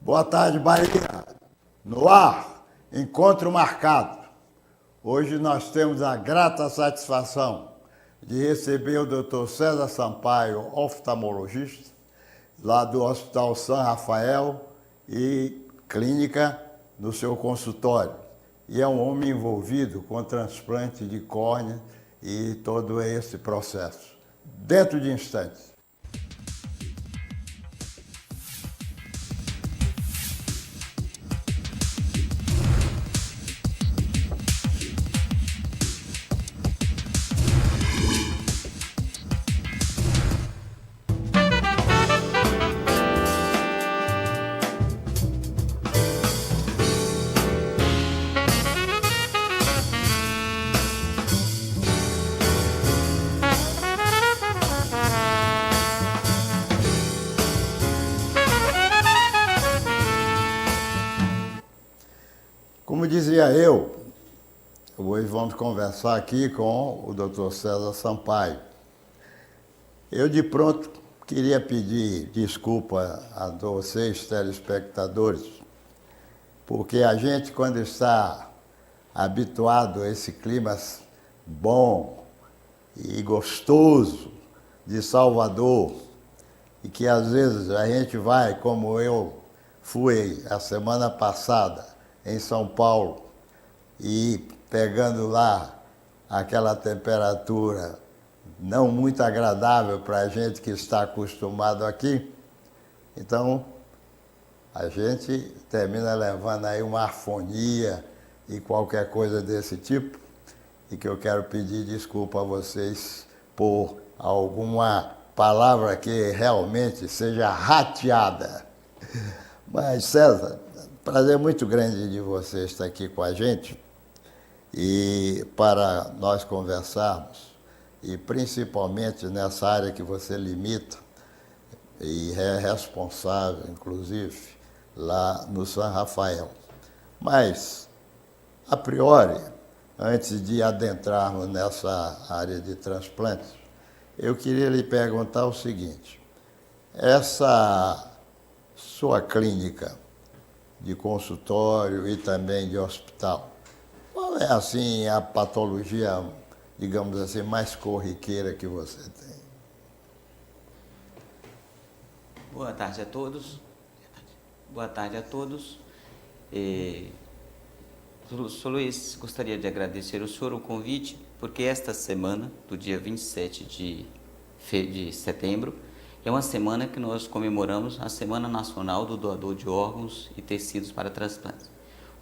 Boa tarde, Bahia. No ar, encontro marcado. Hoje nós temos a grata satisfação de receber o Dr. César Sampaio, oftalmologista, lá do Hospital São Rafael e clínica no seu consultório. E é um homem envolvido com transplante de córnea e todo esse processo. Dentro de instantes. Como dizia eu, hoje vamos conversar aqui com o Dr. César Sampaio. Eu de pronto queria pedir desculpa a vocês, telespectadores, porque a gente, quando está habituado a esse clima bom e gostoso de Salvador, e que às vezes a gente vai, como eu fui a semana passada, em São Paulo, e pegando lá aquela temperatura não muito agradável para a gente que está acostumado aqui, então a gente termina levando aí uma afonia e qualquer coisa desse tipo, e que eu quero pedir desculpa a vocês por alguma palavra que realmente seja rateada. Mas, César, prazer muito grande de você estar aqui com a gente e para nós conversarmos, e principalmente nessa área que você limita e é responsável, inclusive, lá no São Rafael. Mas, a priori, antes de adentrarmos nessa área de transplantes, eu queria lhe perguntar o seguinte: essa sua clínica de consultório e também de hospital, qual é, assim, a patologia, digamos assim, mais corriqueira que você tem? Boa tarde a todos. Boa tarde a todos. Sr. Luiz, gostaria de agradecer ao senhor o convite, porque esta semana, do dia 27 de setembro, é uma semana que nós comemoramos a Semana Nacional do Doador de Órgãos e Tecidos para Transplantes.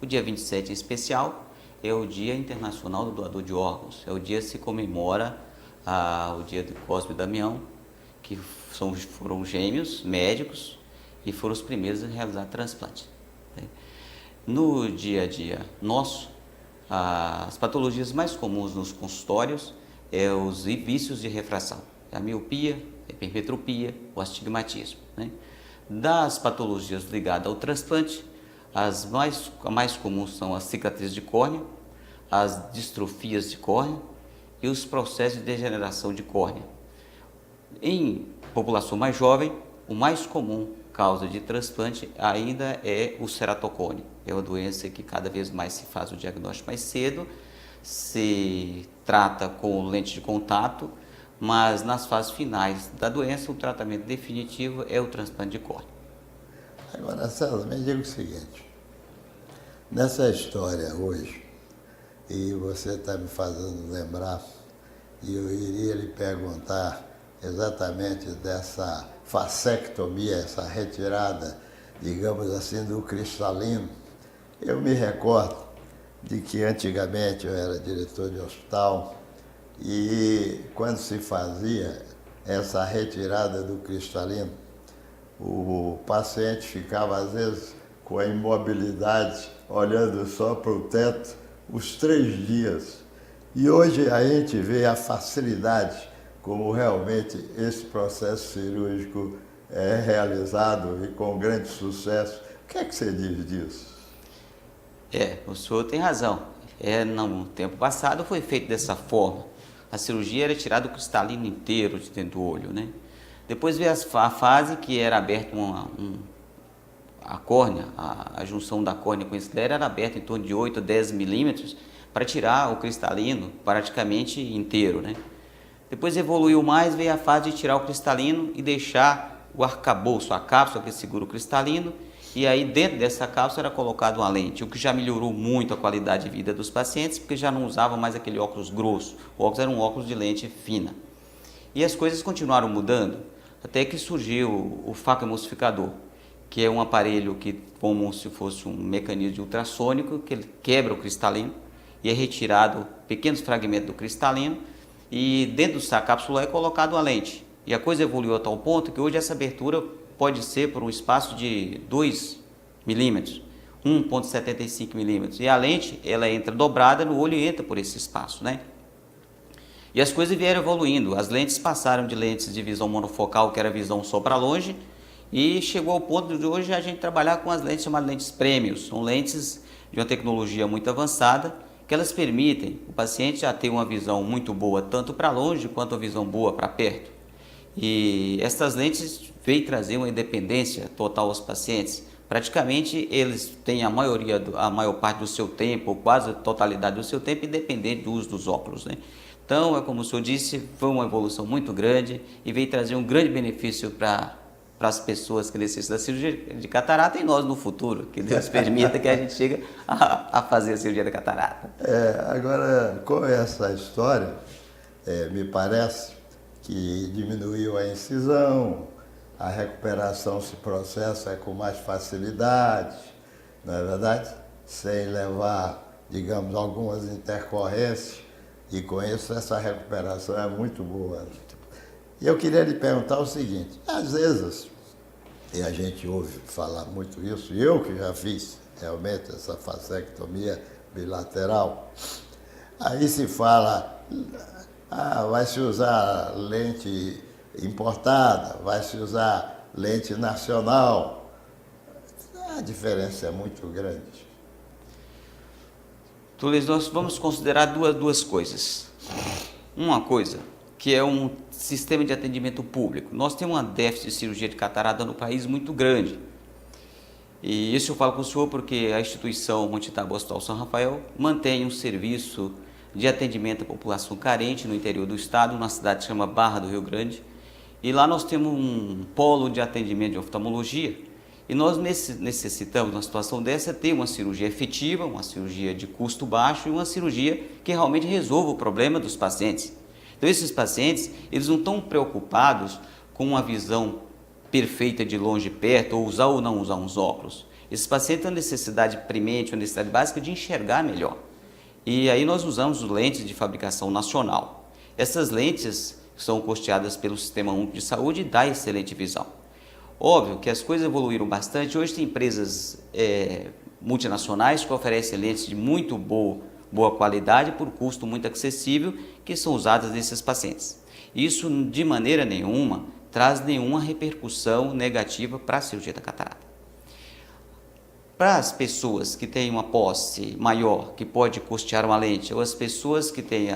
O dia 27 em especial é o Dia Internacional do Doador de Órgãos. É o dia que se comemora o dia de Cosme e Damião, que foram gêmeos médicos e foram os primeiros a realizar transplante. No dia a dia nosso, as patologias mais comuns nos consultórios é os vícios de refração, a miopia, a hipermetropia, o astigmatismo. Das patologias ligadas ao transplante, as mais comuns são as cicatrizes de córnea, as distrofias de córnea e os processos de degeneração de córnea. Em população mais jovem, o mais comum causa de transplante ainda é o ceratocone. É uma doença que cada vez mais se faz o diagnóstico mais cedo, se trata com lente de contato, mas nas fases finais da doença, o tratamento definitivo é o transplante de córnea. Agora, César, me diga o seguinte: nessa história hoje, e você está me fazendo lembrar, e eu iria lhe perguntar exatamente dessa fasectomia, essa retirada, digamos assim, do cristalino. Eu me recordo de que antigamente eu era diretor de hospital, e quando se fazia essa retirada do cristalino, o paciente ficava às vezes com a imobilidade, olhando só para o teto, os 3 dias. E hoje a gente vê a facilidade como realmente esse processo cirúrgico é realizado e com grande sucesso. O que é que você diz disso? O senhor tem razão. No tempo passado foi feito dessa forma. A cirurgia era tirado o cristalino inteiro de dentro do olho, Depois veio a fase que era aberto a córnea, a junção da córnea com a esclera era aberta em torno de 8 a 10 milímetros para tirar o cristalino praticamente inteiro, né? Depois evoluiu mais, veio a fase de tirar o cristalino e deixar o arcabouço, a cápsula que segura o cristalino, e aí dentro dessa cápsula era colocado uma lente, o que já melhorou muito a qualidade de vida dos pacientes, porque já não usavam mais aquele óculos grosso, o óculos era um óculos de lente fina. E as coisas continuaram mudando, até que surgiu o facoemulsificador, que é um aparelho que, como se fosse um mecanismo de ultrassônico, que ele quebra o cristalino e é retirado pequenos fragmentos do cristalino, e dentro da cápsula é colocado uma lente. E a coisa evoluiu a tal ponto que hoje essa abertura pode ser por um espaço de 2 milímetros, 1,75 milímetros. E a lente, ela entra dobrada no olho e entra por esse espaço, né? E as coisas vieram evoluindo. As lentes passaram de lentes de visão monofocal, que era visão só para longe, e chegou ao ponto de hoje a gente trabalhar com as lentes chamadas lentes prêmios. São lentes de uma tecnologia muito avançada, que elas permitem o paciente já ter uma visão muito boa, tanto para longe quanto uma visão boa para perto. E essas lentes veio trazer uma independência total aos pacientes. Praticamente eles têm a maior parte do seu tempo, ou quase a totalidade do seu tempo, independente do uso dos óculos, né? Então, é como o senhor disse, foi uma evolução muito grande e veio trazer um grande benefício para as pessoas que necessitam da cirurgia de catarata e nós no futuro, que Deus permita que a gente chegue a fazer a cirurgia da catarata. Agora, com essa história, me parece que diminuiu a incisão, a recuperação se processa com mais facilidade, não é verdade? Sem levar, digamos, algumas intercorrências, e com isso essa recuperação é muito boa. E eu queria lhe perguntar o seguinte, às vezes, e a gente ouve falar muito isso, e eu que já fiz realmente essa fasectomia bilateral, aí se fala, vai se usar lente importada, vai se usar lente nacional. A diferença é muito grande. Túlio, nós vamos considerar duas coisas. Uma coisa, que é um sistema de atendimento público. Nós temos uma déficit de cirurgia de catarata no país muito grande. E isso eu falo com o senhor porque a instituição Monte Tabor Hospital São Rafael mantém um serviço de atendimento à população carente no interior do estado, numa cidade que se chama Barra do Rio Grande. E lá nós temos um polo de atendimento de oftalmologia. E nós necessitamos, numa situação dessa, ter uma cirurgia efetiva, uma cirurgia de custo baixo e uma cirurgia que realmente resolva o problema dos pacientes. Então, esses pacientes, eles não estão preocupados com uma visão perfeita de longe e perto, ou usar ou não usar uns óculos. Esses pacientes têm a necessidade premente, a necessidade básica de enxergar melhor. E aí nós usamos lentes de fabricação nacional. Essas lentes são custeadas pelo Sistema Único de Saúde e dá excelente visão. Óbvio que as coisas evoluíram bastante. Hoje tem empresas multinacionais que oferecem lentes de muito boa qualidade por custo muito acessível, que são usadas nesses pacientes. Isso de maneira nenhuma traz nenhuma repercussão negativa para a cirurgia da catarata. Para as pessoas que têm uma posse maior, que pode custear uma lente, ou as pessoas que têm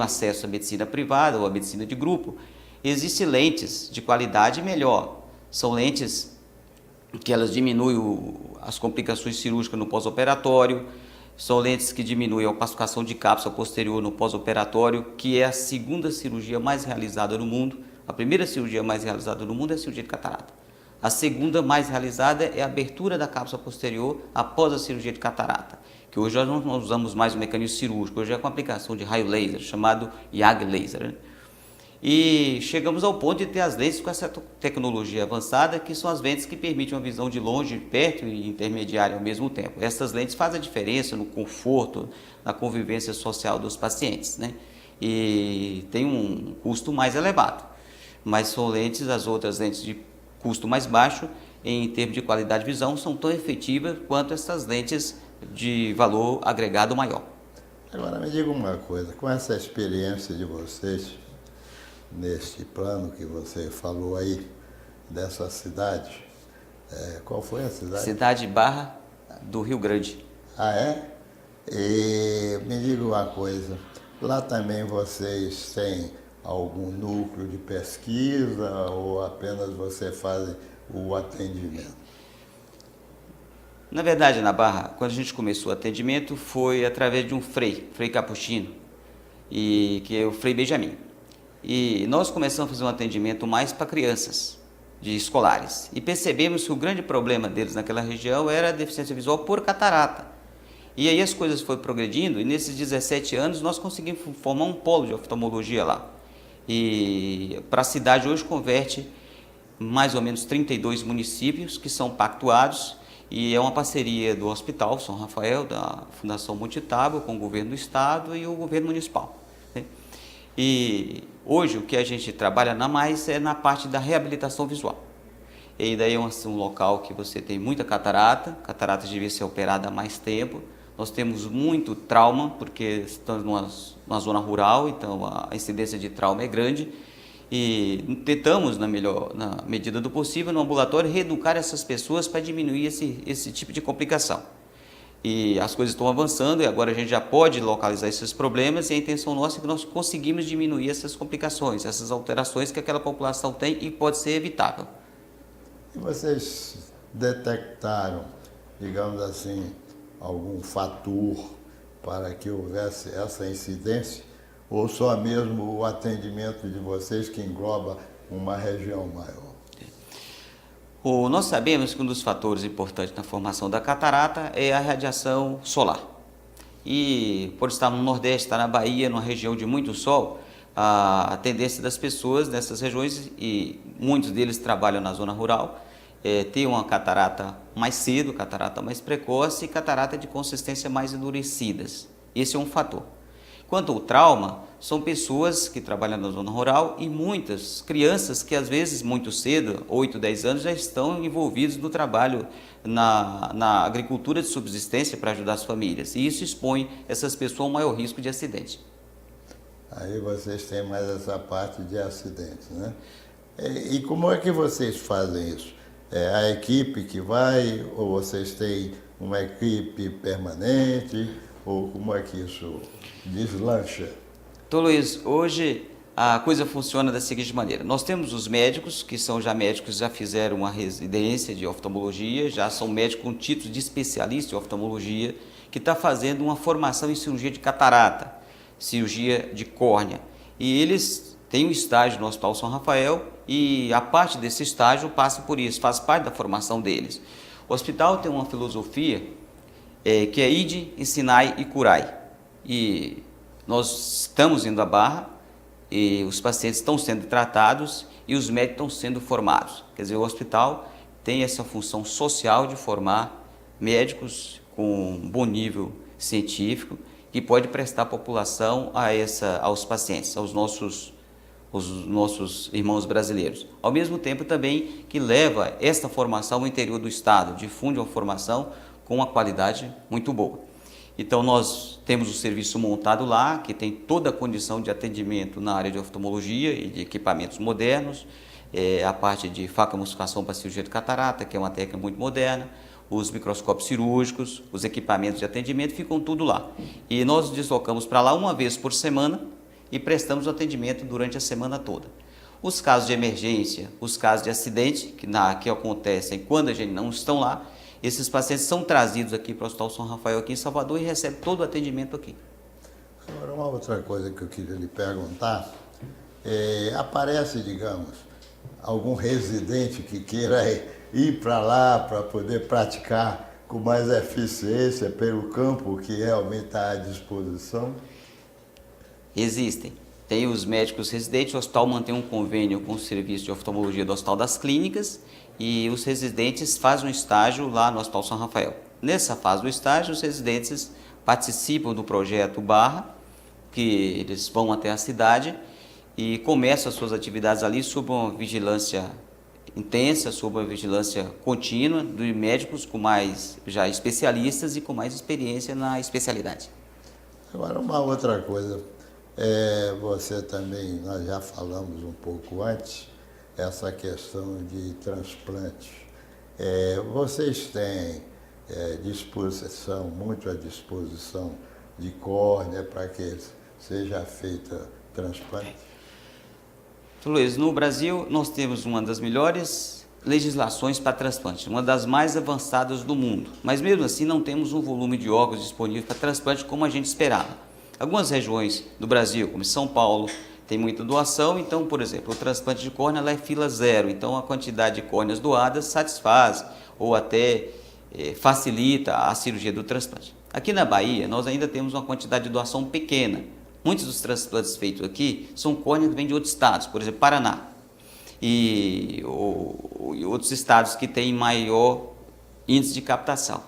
acesso à medicina privada ou à medicina de grupo, existem lentes de qualidade melhor. São lentes que elas diminuem as complicações cirúrgicas no pós-operatório, são lentes que diminuem a opacificação de cápsula posterior no pós-operatório, que é a segunda cirurgia mais realizada no mundo. A primeira cirurgia mais realizada no mundo é a cirurgia de catarata. A segunda mais realizada é a abertura da cápsula posterior após a cirurgia de catarata, que hoje nós não usamos mais o mecanismo cirúrgico, hoje é com aplicação de raio laser, chamado YAG laser, né? E chegamos ao ponto de ter as lentes com essa tecnologia avançada, que são as lentes que permitem uma visão de longe, perto e intermediária ao mesmo tempo. Essas lentes fazem a diferença no conforto, na convivência social dos pacientes, né? E tem um custo mais elevado, mas são lentes, as outras lentes de custo mais baixo, em termos de qualidade de visão, são tão efetivas quanto essas lentes de valor agregado maior. Agora me diga uma coisa, com essa experiência de vocês, neste plano que você falou aí, dessa cidade, qual foi a cidade? Cidade Barra do Rio Grande. Ah, é? E me diga uma coisa, lá também vocês têm algum núcleo de pesquisa ou apenas você faz o atendimento? Na verdade, na Barra, quando a gente começou o atendimento, foi através de um Frei Capuchino, que é o Frei Benjamin. E nós começamos a fazer um atendimento mais para crianças, de escolares. E percebemos que o grande problema deles naquela região era a deficiência visual por catarata. E aí as coisas foram progredindo e nesses 17 anos nós conseguimos formar um polo de oftalmologia lá. E para a cidade hoje converte mais ou menos 32 municípios que são pactuados e é uma parceria do Hospital São Rafael, da Fundação Monte Tábua, com o governo do estado e o governo municipal, né? E hoje o que a gente trabalha mais é na parte da reabilitação visual. E daí é um local que você tem muita catarata devia ser operada há mais tempo. Nós temos muito trauma, porque estamos numa zona rural, então a incidência de trauma é grande. E tentamos, na medida do possível, no ambulatório, reeducar essas pessoas para diminuir esse tipo de complicação. E as coisas estão avançando e agora a gente já pode localizar esses problemas e a intenção nossa é que nós conseguimos diminuir essas complicações, essas alterações que aquela população tem e pode ser evitável. E vocês detectaram, digamos assim, algum fator para que houvesse essa incidência? Ou só mesmo o atendimento de vocês que engloba uma região maior? Nós sabemos que um dos fatores importantes na formação da catarata é a radiação solar. E por estar no Nordeste, estar na Bahia, numa região de muito sol, a tendência das pessoas nessas regiões, e muitos deles trabalham na zona rural, ter uma catarata mais cedo, catarata mais precoce e catarata de consistência mais endurecidas. Esse é um fator. Quanto ao trauma, são pessoas que trabalham na zona rural e muitas crianças que às vezes muito cedo, 8, 10 anos, já estão envolvidos no trabalho na agricultura de subsistência para ajudar as famílias. E isso expõe essas pessoas a um maior risco de acidente. Aí vocês têm mais essa parte de acidentes, né? E como é que vocês fazem isso? É a equipe que vai, ou vocês têm uma equipe permanente, ou como é que isso deslancha? Então, Luiz, hoje a coisa funciona da seguinte maneira. Nós temos os médicos, que são já médicos, já fizeram uma residência de oftalmologia, já são médicos com título de especialista em oftalmologia, que está fazendo uma formação em cirurgia de catarata, cirurgia de córnea. E eles têm um estágio no Hospital São Rafael e a parte desse estágio passa por isso, faz parte da formação deles. O hospital tem uma filosofia que é ide, ensinai e curai. E nós estamos indo à Barra e os pacientes estão sendo tratados e os médicos estão sendo formados. Quer dizer, o hospital tem essa função social de formar médicos com bom nível científico que pode prestar população aos pacientes, aos nossos irmãos brasileiros. Ao mesmo tempo também que leva esta formação ao interior do estado, difunde uma formação com uma qualidade muito boa. Então nós temos o serviço montado lá, que tem toda a condição de atendimento na área de oftalmologia e de equipamentos modernos, a parte de facoemulsificação para cirurgia de catarata, que é uma técnica muito moderna, os microscópios cirúrgicos, os equipamentos de atendimento, ficam tudo lá. E nós deslocamos para lá uma vez por semana e prestamos o atendimento durante a semana toda. Os casos de emergência, os casos de acidente, que acontecem quando a gente não estão lá, esses pacientes são trazidos aqui para o Hospital São Rafael, aqui em Salvador, e recebem todo o atendimento aqui. Agora, uma outra coisa que eu queria lhe perguntar, aparece, digamos, algum residente que queira ir para lá para poder praticar com mais eficiência pelo campo que realmente está à disposição? Existem. Tem os médicos residentes, o hospital mantém um convênio com o serviço de oftalmologia do Hospital das Clínicas e os residentes fazem um estágio lá no Hospital São Rafael. Nessa fase do estágio, os residentes participam do projeto Barra, que eles vão até a cidade e começam as suas atividades ali sob uma vigilância intensa, sob uma vigilância contínua de médicos com mais já especialistas e com mais experiência na especialidade. Agora, uma outra coisa, você também, nós já falamos um pouco antes, essa questão de transplante. Vocês têm disposição, muito à disposição de córnea para que seja feita transplante? Luiz, no Brasil nós temos uma das melhores legislações para transplante, uma das mais avançadas do mundo, mas mesmo assim não temos um volume de órgãos disponível para transplante como a gente esperava. Algumas regiões do Brasil, como São Paulo, tem muita doação, então, por exemplo, o transplante de córnea lá é fila zero, então a quantidade de córneas doadas satisfaz ou até facilita a cirurgia do transplante. Aqui na Bahia, nós ainda temos uma quantidade de doação pequena. Muitos dos transplantes feitos aqui são córneas que vêm de outros estados, por exemplo, Paraná. E outros estados que têm maior índice de captação.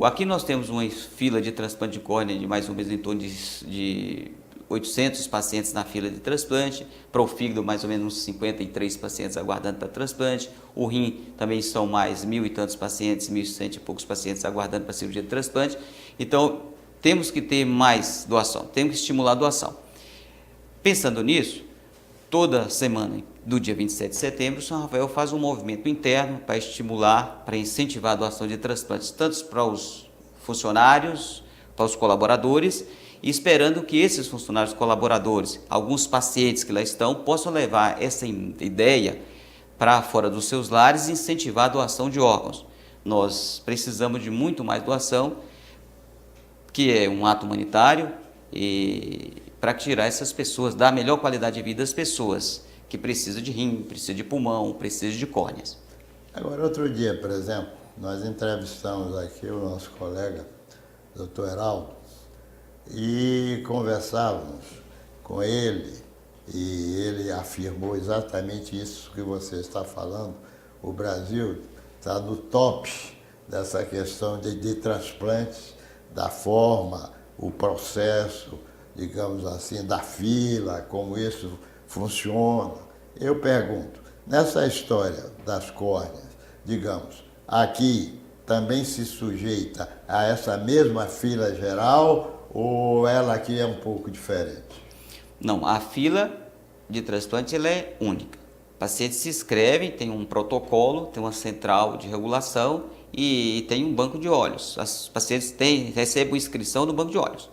Aqui nós temos uma fila de transplante de córnea de mais ou menos em torno de 800 pacientes na fila de transplante, para o fígado mais ou menos uns 53 pacientes aguardando para transplante, o rim também são mais 1.000 e tantos pacientes, 1.100 e poucos pacientes aguardando para cirurgia de transplante. Então temos que ter mais doação, temos que estimular a doação. Pensando nisso, toda semana do dia 27 de setembro, o São Rafael faz um movimento interno para estimular, para incentivar a doação de transplantes, tanto para os funcionários, para os colaboradores, e esperando que esses funcionários colaboradores, alguns pacientes que lá estão, possam levar essa ideia para fora dos seus lares e incentivar a doação de órgãos. Nós precisamos de muito mais doação, que é um ato humanitário, e para tirar essas pessoas, dar a melhor qualidade de vida às pessoas que precisam de rim, precisam de pulmão, precisam de córneas. Agora, outro dia, por exemplo, nós entrevistamos aqui o nosso colega, Dr. Heraldo, e conversávamos com ele, e ele afirmou exatamente isso que você está falando. O Brasil está no top dessa questão de transplantes, da forma, o processo, digamos assim, da fila, como isso funciona. Eu pergunto, nessa história das córneas, digamos, aqui também se sujeita a essa mesma fila geral ou ela aqui é um pouco diferente? Não, a fila de transplante ela é única. O paciente se inscreve, tem um protocolo, tem uma central de regulação e tem um banco de olhos. Os pacientes recebem inscrição no banco de olhos.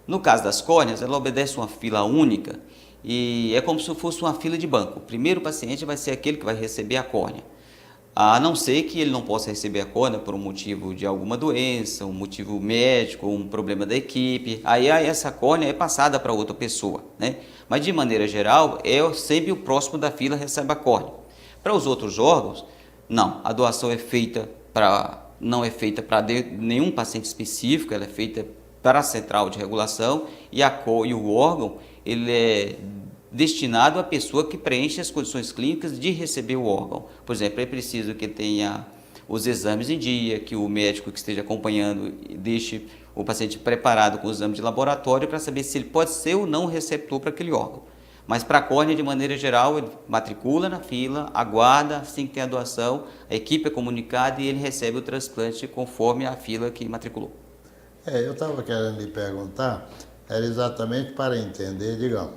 No caso das córneas, ela obedece uma fila única e é como se fosse uma fila de banco. O primeiro paciente vai ser aquele que vai receber a córnea, a não ser que ele não possa receber a córnea por um motivo de alguma doença, um motivo médico, um problema da equipe. Aí essa córnea é passada para outra pessoa, né? Mas de maneira geral, sempre o próximo da fila recebe a córnea. Para os outros órgãos, não. A doação não é feita para nenhum paciente específico, ela é feita para a central de regulação e o órgão ele é destinado à pessoa que preenche as condições clínicas de receber o órgão. Por exemplo, é preciso que tenha os exames em dia, que o médico que esteja acompanhando deixe o paciente preparado com o exame de laboratório para saber se ele pode ser ou não receptor para aquele órgão. Mas para a córnea, de maneira geral, ele matricula na fila, aguarda, assim que tem a doação, a equipe é comunicada e ele recebe o transplante conforme a fila que matriculou. Eu estava querendo lhe perguntar, era exatamente para entender, digamos,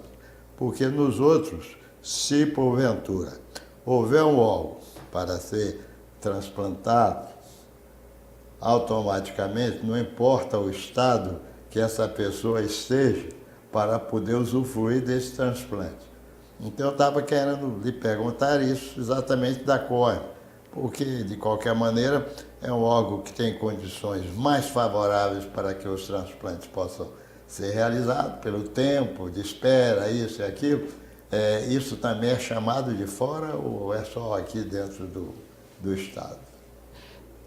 porque nos outros, se porventura houver um órgão para ser transplantado, automaticamente, não importa o estado que essa pessoa esteja, para poder usufruir desse transplante. Então eu estava querendo lhe perguntar isso exatamente da córnea, porque de qualquer maneira é um órgão que tem condições mais favoráveis para que os transplantes possam ser realizados pelo tempo de espera, isso e aquilo. Isso também é chamado de fora ou é só aqui dentro do estado?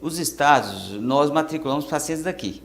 Os estados, nós matriculamos pacientes daqui.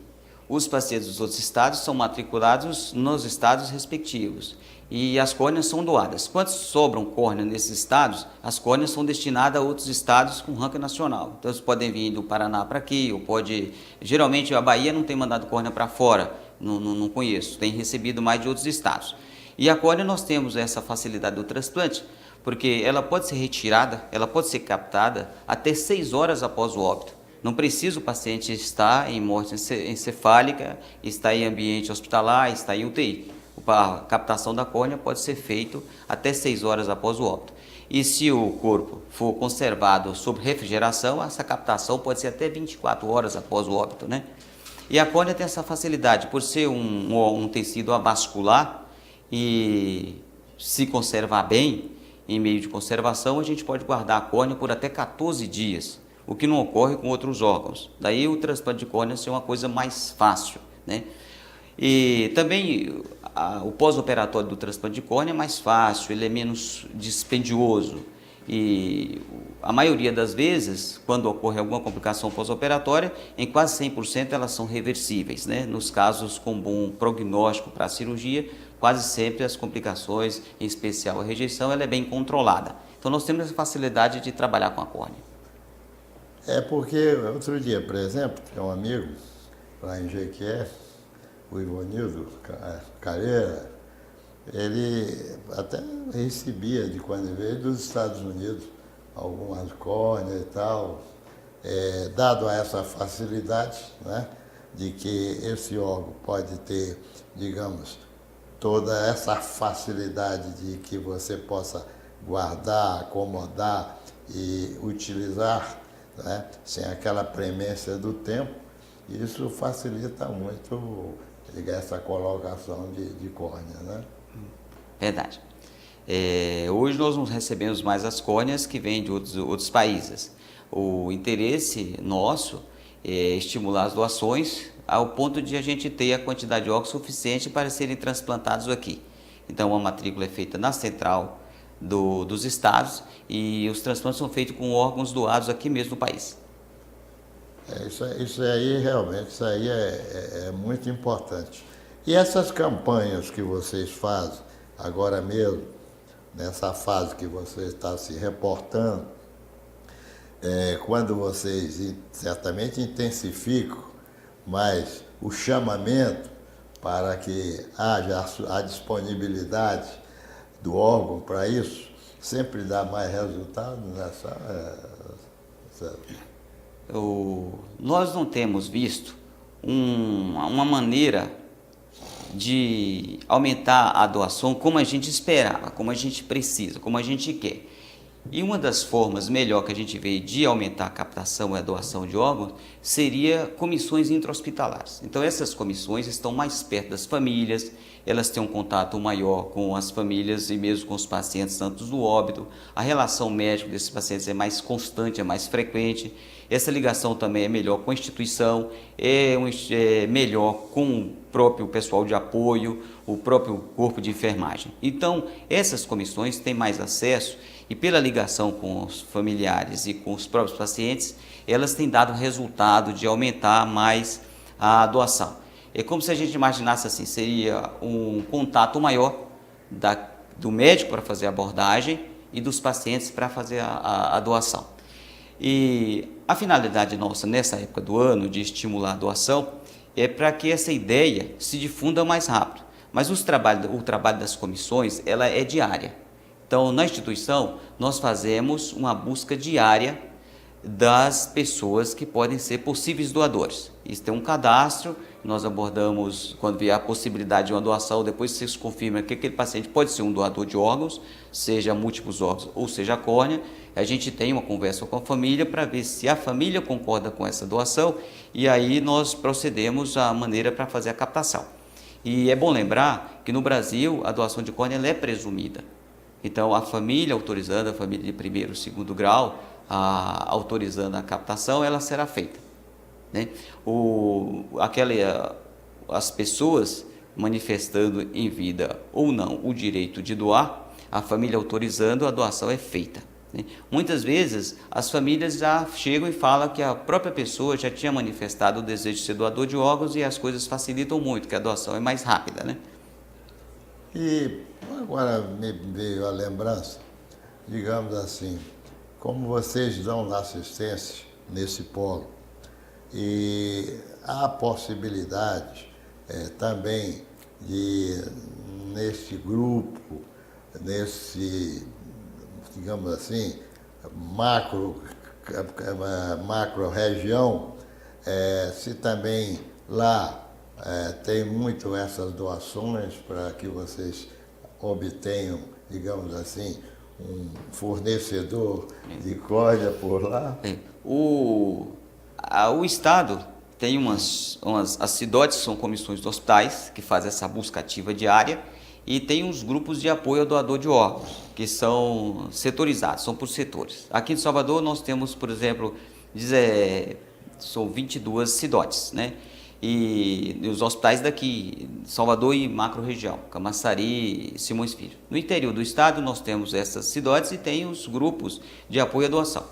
Os pacientes dos outros estados são matriculados nos estados respectivos e as córneas são doadas. Quando sobram córneas nesses estados, as córneas são destinadas a outros estados com ranking nacional. Então, eles podem vir do Paraná para aqui, ou pode... Geralmente, a Bahia não tem mandado córnea para fora, não conheço, tem recebido mais de outros estados. E a córnea nós temos essa facilidade do transplante, porque ela pode ser retirada, ela pode ser captada até 6 horas após o óbito. Não precisa o paciente estar em morte encefálica, estar em ambiente hospitalar, estar em UTI. A captação da córnea pode ser feita até 6 horas após o óbito. E se o corpo for conservado sob refrigeração, essa captação pode ser até 24 horas após o óbito, né? E a córnea tem essa facilidade, por ser um tecido avascular e se conservar bem, em meio de conservação, a gente pode guardar a córnea por até 14 dias, o que não ocorre com outros órgãos. Daí o transplante de córnea ser uma coisa mais fácil, né? E também o pós-operatório do transplante de córnea é mais fácil, ele é menos dispendioso. E a maioria das vezes, quando ocorre alguma complicação pós-operatória, em quase 100% elas são reversíveis, né? Nos casos com bom prognóstico para a cirurgia, quase sempre as complicações, em especial a rejeição, ela é bem controlada. Então nós temos essa facilidade de trabalhar com a córnea. É porque outro dia, por exemplo, tem um amigo lá em Jequié, o Ivonildo Careira, ele até recebia de quando veio dos Estados Unidos algumas córneas e tal, dado a essa facilidade, né, de que esse órgão pode ter, digamos, toda essa facilidade de que você possa guardar, acomodar e utilizar, né, sem aquela premência do tempo, isso facilita muito essa colocação de córnea, né? Verdade. Hoje nós não recebemos mais as córneas que vêm de outros países. O interesse nosso é estimular as doações ao ponto de a gente ter a quantidade de órgãos suficiente para serem transplantados aqui. Então a matrícula é feita na central dos estados e os transplantes são feitos com órgãos doados aqui mesmo no país. Isso aí realmente, isso aí é muito importante. E essas campanhas que vocês fazem agora mesmo, nessa fase que você está se reportando, quando vocês certamente intensificam mais o chamamento para que haja a disponibilidade do órgão para isso, sempre dá mais resultado Nós não temos visto uma maneira de aumentar a doação como a gente esperava, como a gente precisa, como a gente quer. E uma das formas melhor que a gente vê de aumentar a captação e a doação de órgãos seria comissões intra-hospitalares. Então essas comissões estão mais perto das famílias, elas têm um contato maior com as famílias e mesmo com os pacientes antes do óbito. A relação médica desses pacientes é mais constante, é mais frequente. Essa ligação também é melhor com a instituição, é melhor com o próprio pessoal de apoio, o próprio corpo de enfermagem. Então, essas comissões têm mais acesso e pela ligação com os familiares e com os próprios pacientes, elas têm dado resultado de aumentar mais a doação. É como se a gente imaginasse assim, seria um contato maior do médico para fazer a abordagem e dos pacientes para fazer a doação. E a finalidade nossa nessa época do ano de estimular a doação é para que essa ideia se difunda mais rápido. Mas o trabalho das comissões ela é diária. Então, na instituição, nós fazemos uma busca diária das pessoas que podem ser possíveis doadores. Isso tem um cadastro, nós abordamos quando vier a possibilidade de uma doação, depois vocês confirmam que aquele paciente pode ser um doador de órgãos, seja múltiplos órgãos ou seja a córnea. A gente tem uma conversa com a família para ver se a família concorda com essa doação e aí nós procedemos à maneira para fazer a captação. E é bom lembrar que no Brasil a doação de córnea ela é presumida. Então a família autorizando, a família de primeiro e segundo grau, autorizando a captação, ela será feita, né? As pessoas manifestando em vida ou não o direito de doar, a família autorizando, a doação é feita, né? Muitas vezes as famílias já chegam e falam que a própria pessoa já tinha manifestado o desejo de ser doador de órgãos e as coisas facilitam muito, que a doação é mais rápida, né? E agora me veio a lembrança, digamos assim, como vocês dão assistência nesse polo, e há possibilidade também de, nesse grupo, digamos assim, macro região, se também lá tem muito essas doações para que vocês obtenham, digamos assim, um fornecedor de córnea por lá? O Estado tem as CIDOTs, que são comissões de hospitais, que fazem essa busca ativa diária, e tem os grupos de apoio ao doador de órgãos. que são setorizados, são por setores. Aqui em Salvador nós temos, por exemplo, são 22 CIDOTs, né? E os hospitais daqui, Salvador e macro-região, Camaçari, Simões Filho. No interior do estado nós temos essas CIDOTs e tem os grupos de apoio à doação.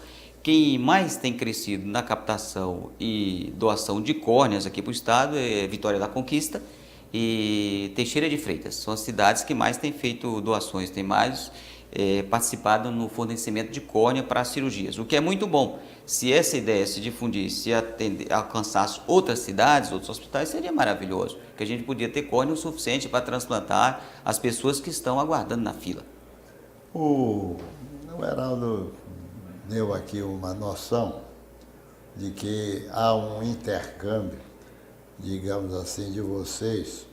Quem mais tem crescido na captação e doação de córneas aqui para o estado é Vitória da Conquista e Teixeira de Freitas. São as cidades que mais têm feito doações, têm mais participado no fornecimento de córnea para as cirurgias, o que é muito bom. Se essa ideia se difundisse, se alcançasse outras cidades, outros hospitais, seria maravilhoso, que a gente podia ter córnea o suficiente para transplantar as pessoas que estão aguardando na fila. O Heraldo deu aqui uma noção de que há um intercâmbio, digamos assim, de vocês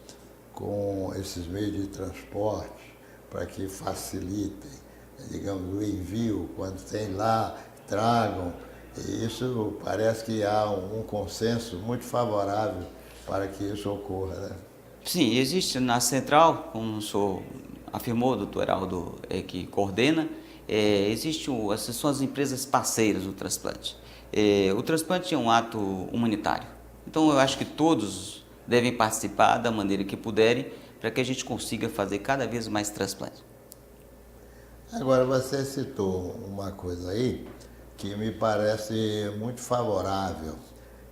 com esses meios de transporte para que facilitem, digamos, o envio, quando tem lá, tragam. E isso parece que há um consenso muito favorável para que isso ocorra, né? Sim, existe na central, como o senhor afirmou, o doutor Heraldo, que coordena, essas são as empresas parceiras do transplante. O transplante é um ato humanitário, então eu acho que todos devem participar da maneira que puderem para que a gente consiga fazer cada vez mais transplantes. Agora, você citou uma coisa aí que me parece muito favorável,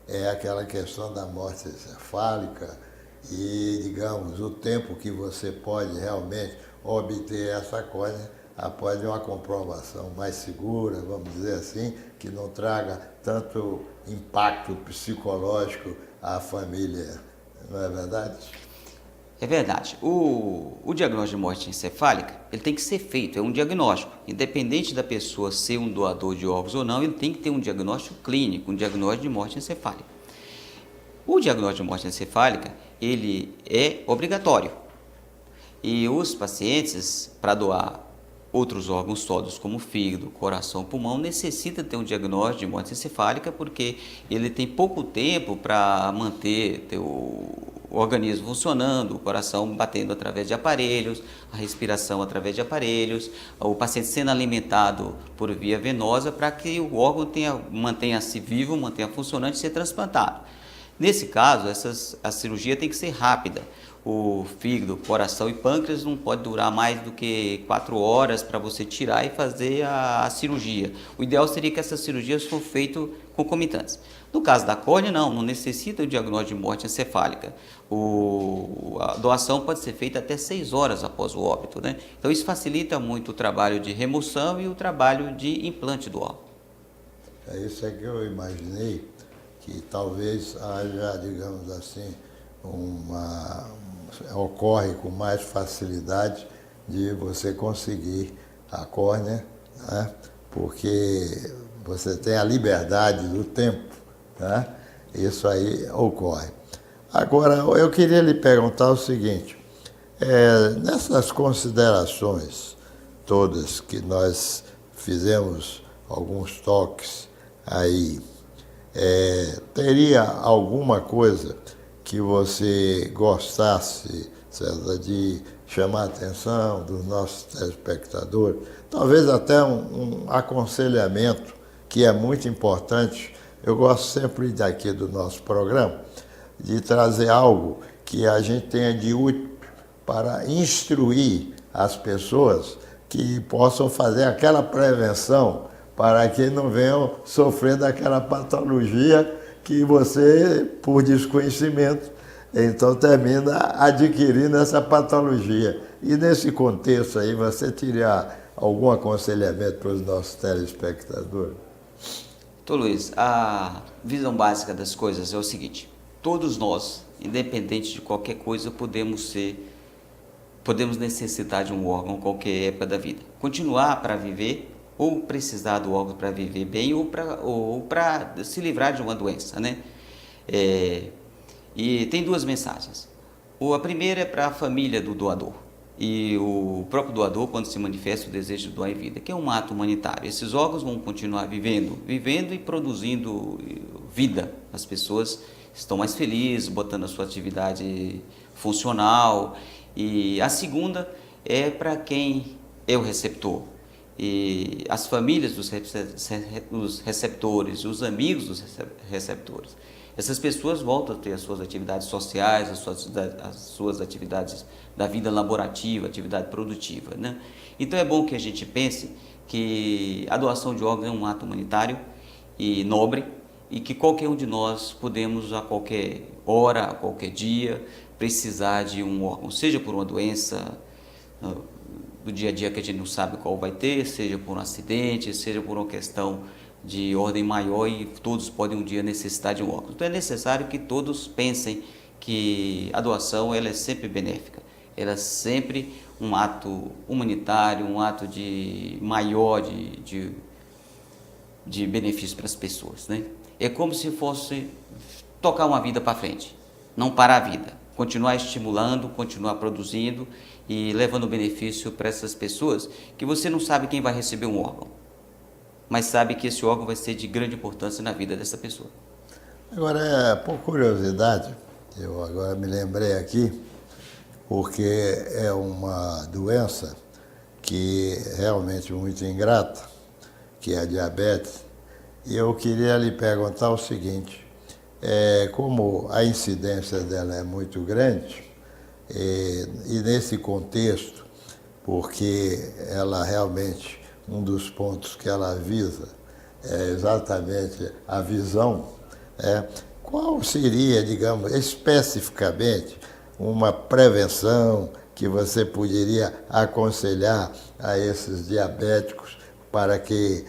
é aquela questão da morte encefálica e, digamos, o tempo que você pode realmente obter essa córnea após uma comprovação mais segura, vamos dizer assim, que não traga tanto impacto psicológico à família, não é verdade? É verdade. O diagnóstico de morte encefálica, ele tem que ser feito, é um diagnóstico. Independente da pessoa ser um doador de órgãos ou não, ele tem que ter um diagnóstico clínico, um diagnóstico de morte encefálica. O diagnóstico de morte encefálica, ele é obrigatório. E os pacientes, para doar outros órgãos sólidos como fígado, coração, pulmão, necessita ter um diagnóstico de morte encefálica porque ele tem pouco tempo para manter o organismo funcionando, o coração batendo através de aparelhos, a respiração através de aparelhos, o paciente sendo alimentado por via venosa para que o órgão mantenha-se vivo, mantenha funcionante e ser transplantado. Nesse caso, a cirurgia tem que ser rápida. O fígado, coração e pâncreas não pode durar mais do que 4 horas para você tirar e fazer a cirurgia. O ideal seria que essas cirurgias fossem feitas concomitantes. No caso da córnea, não necessita o diagnóstico de morte encefálica. A doação pode ser feita até 6 horas após o óbito, né? Então isso facilita muito o trabalho de remoção e o trabalho de implante do órgão. É isso que eu imaginei, que talvez haja, digamos assim, ocorre com mais facilidade de você conseguir a córnea, né? Porque você tem a liberdade do tempo, né? Isso aí ocorre. Agora, eu queria lhe perguntar o seguinte, nessas considerações todas que nós fizemos alguns toques aí, teria alguma coisa que você gostasse, César, de chamar a atenção dos nossos telespectadores, talvez até um aconselhamento que é muito importante. Eu gosto sempre daqui do nosso programa de trazer algo que a gente tenha de útil para instruir as pessoas que possam fazer aquela prevenção para que não venham sofrer daquela patologia que você, por desconhecimento, então termina adquirindo essa patologia. E nesse contexto aí, você teria algum aconselhamento para os nossos telespectadores? Então, Luiz, a visão básica das coisas é o seguinte: todos nós, independente de qualquer coisa, podemos necessitar de um órgão em qualquer época da vida. Continuar para viver, ou precisar do órgão para viver bem, ou para se livrar de uma doença, né? E tem 2 mensagens. A primeira é para a família do doador e o próprio doador, quando se manifesta o desejo de doar em vida, que é um ato humanitário. Esses órgãos vão continuar vivendo e produzindo vida. As pessoas estão mais felizes, botando a sua atividade funcional. E a segunda é para quem é o receptor. E as famílias dos receptores, os amigos dos receptores. Essas pessoas voltam a ter as suas atividades sociais, as suas atividades da vida laborativa, atividade produtiva, né? Então é bom que a gente pense que a doação de órgãos é um ato humanitário e nobre, e que qualquer um de nós podemos a qualquer hora, a qualquer dia, precisar de um órgão, seja por uma doença do dia a dia que a gente não sabe qual vai ter, seja por um acidente, seja por uma questão de ordem maior, e todos podem um dia necessitar de um órgão. Então é necessário que todos pensem que a doação ela é sempre benéfica, ela é sempre um ato humanitário, um ato maior de benefício para as pessoas, né? É como se fosse tocar uma vida para frente, não parar a vida, continuar estimulando, continuar produzindo e levando benefício para essas pessoas que você não sabe quem vai receber um órgão, mas sabe que esse órgão vai ser de grande importância na vida dessa pessoa. Agora, por curiosidade, eu agora me lembrei aqui, porque é uma doença que é realmente muito ingrata, que é a diabetes, e eu queria lhe perguntar o seguinte, como a incidência dela é muito grande, e nesse contexto, porque ela realmente, um dos pontos que ela visa é exatamente a visão, qual seria, digamos, especificamente, uma prevenção que você poderia aconselhar a esses diabéticos para que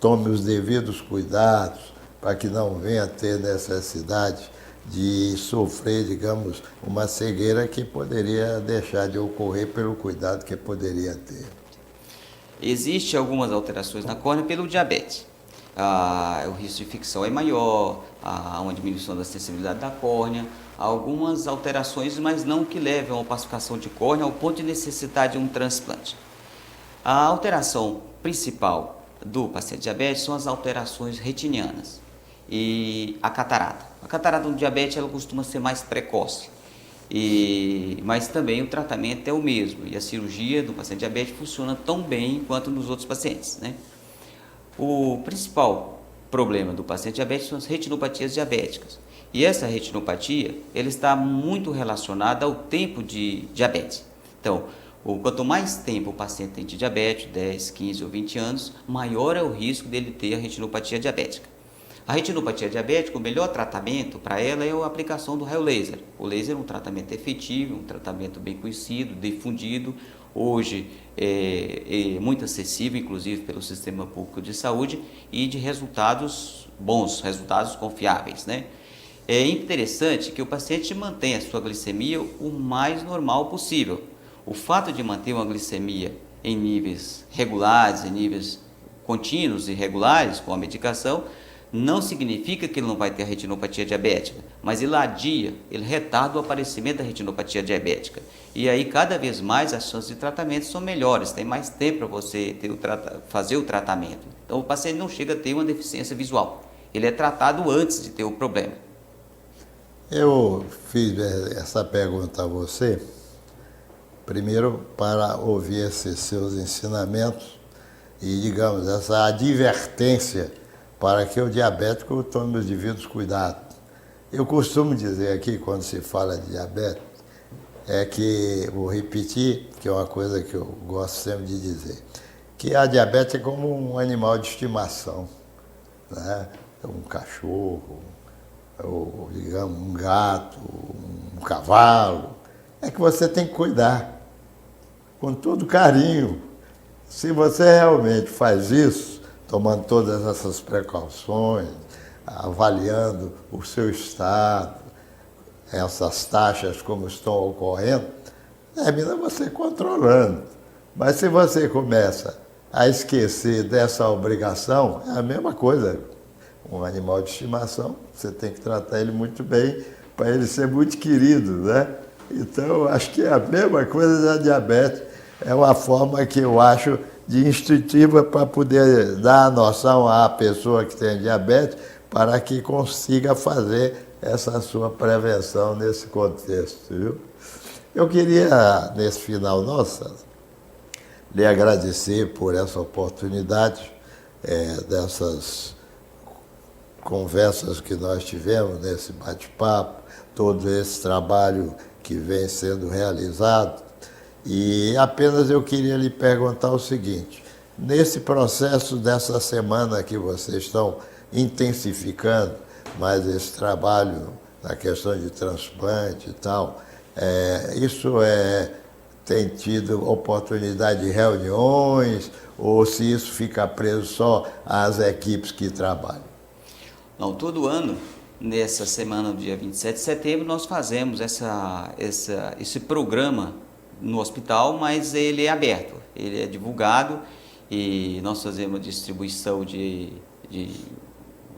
tome os devidos cuidados, para que não venha a ter necessidade de sofrer, digamos, uma cegueira que poderia deixar de ocorrer pelo cuidado que poderia ter? Existem algumas alterações na córnea pelo diabetes. O risco de infecção é maior, há uma diminuição da sensibilidade da córnea, há algumas alterações, mas não que levem a uma opacificação de córnea ao ponto de necessitar de um transplante. A alteração principal do paciente diabético são as alterações retinianas e a catarata. A catarata do diabetes ela costuma ser mais precoce, mas também o tratamento é o mesmo e a cirurgia do paciente diabético funciona tão bem quanto nos outros pacientes, né? O principal problema do paciente diabético são as retinopatias diabéticas. E essa retinopatia ela está muito relacionada ao tempo de diabetes. Então, quanto mais tempo o paciente tem de diabetes, 10, 15 ou 20 anos, maior é o risco dele ter a retinopatia diabética. A retinopatia diabética, o melhor tratamento para ela é a aplicação do raio laser. O laser é um tratamento efetivo, um tratamento bem conhecido, difundido, hoje é muito acessível, inclusive pelo sistema público de saúde, e de resultados bons, resultados confiáveis, né? É interessante que o paciente mantenha a sua glicemia o mais normal possível. O fato de manter uma glicemia em níveis regulares, em níveis contínuos e regulares com a medicação, não significa que ele não vai ter a retinopatia diabética, mas ele adia, ele retarda o aparecimento da retinopatia diabética. E aí, cada vez mais, as chances de tratamento são melhores, tem mais tempo para você fazer o tratamento. Então, o paciente não chega a ter uma deficiência visual, ele é tratado antes de ter o problema. Eu fiz essa pergunta a você, primeiro para ouvir esses seus ensinamentos e, digamos, essa advertência para que o diabético tome os devidos cuidados. Eu costumo dizer aqui, quando se fala de diabetes, vou repetir, que é uma coisa que eu gosto sempre de dizer, que a diabetes é como um animal de estimação, né? Um cachorro, ou, digamos, um gato, um cavalo, é que você tem que cuidar com todo carinho. Se você realmente faz isso, tomando todas essas precauções, avaliando o seu estado, essas taxas como estão ocorrendo, termina você controlando. Mas se você começa a esquecer dessa obrigação, é a mesma coisa. Um animal de estimação, você tem que tratar ele muito bem para ele ser muito querido, né? Então, eu acho que é a mesma coisa da diabetes. É uma forma que eu acho de instrutiva para poder dar a noção à pessoa que tem diabetes para que consiga fazer essa sua prevenção nesse contexto, viu? Eu queria, nesse final nosso, lhe agradecer por essa oportunidade, dessas conversas que nós tivemos nesse bate-papo, todo esse trabalho que vem sendo realizado. E apenas eu queria lhe perguntar o seguinte: nesse processo dessa semana que vocês estão intensificando mais esse trabalho na questão de transplante e tal, tem tido oportunidade de reuniões, ou se isso fica preso só às equipes que trabalham? Não, todo ano, nessa semana do dia 27 de setembro, nós fazemos esse programa no hospital, mas ele é aberto, ele é divulgado e nós fazemos distribuição de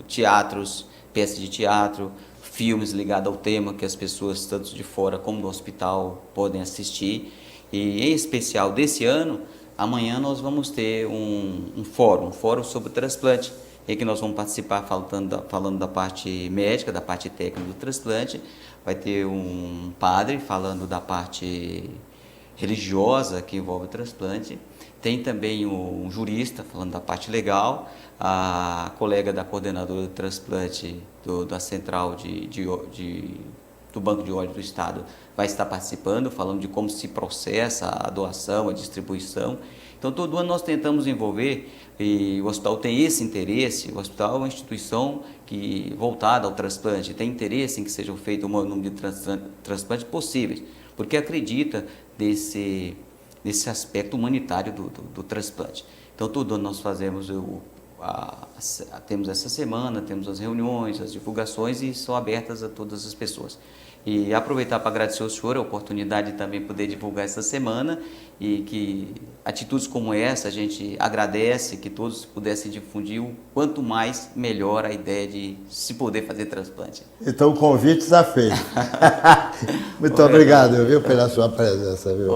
teatros, peças de teatro, filmes ligados ao tema que as pessoas, tanto de fora como do hospital, podem assistir. E em especial desse ano, amanhã nós vamos ter um fórum sobre transplante, em que nós vamos participar falando da parte médica, da parte técnica do transplante. Vai ter um padre falando da parte religiosa que envolve o transplante. Tem também um jurista falando da parte legal, a colega da coordenadora do transplante da central do Banco de Órgãos do Estado vai estar participando, falando de como se processa a doação, a distribuição. Então, todo ano nós tentamos envolver, e o hospital tem esse interesse. O hospital é uma instituição voltada ao transplante, tem interesse em que sejam feitos o maior número de transplantes possíveis, porque acredita nesse aspecto humanitário do transplante. Então, todo ano nós fazemos, temos essa semana, temos as reuniões, as divulgações, e são abertas a todas as pessoas. E aproveitar para agradecer ao senhor a oportunidade de também poder divulgar essa semana, e que atitudes como essa a gente agradece, que todos pudessem difundir o quanto mais melhor a ideia de se poder fazer transplante. Então o convite está feito. Muito obrigado, viu, pela sua presença. Viu?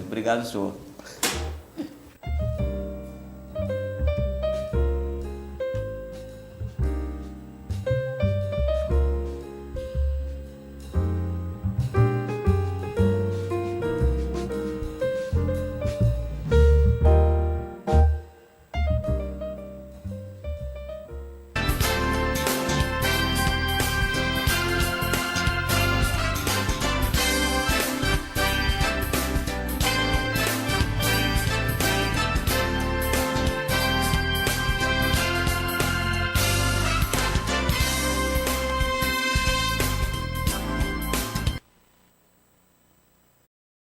Obrigado, senhor.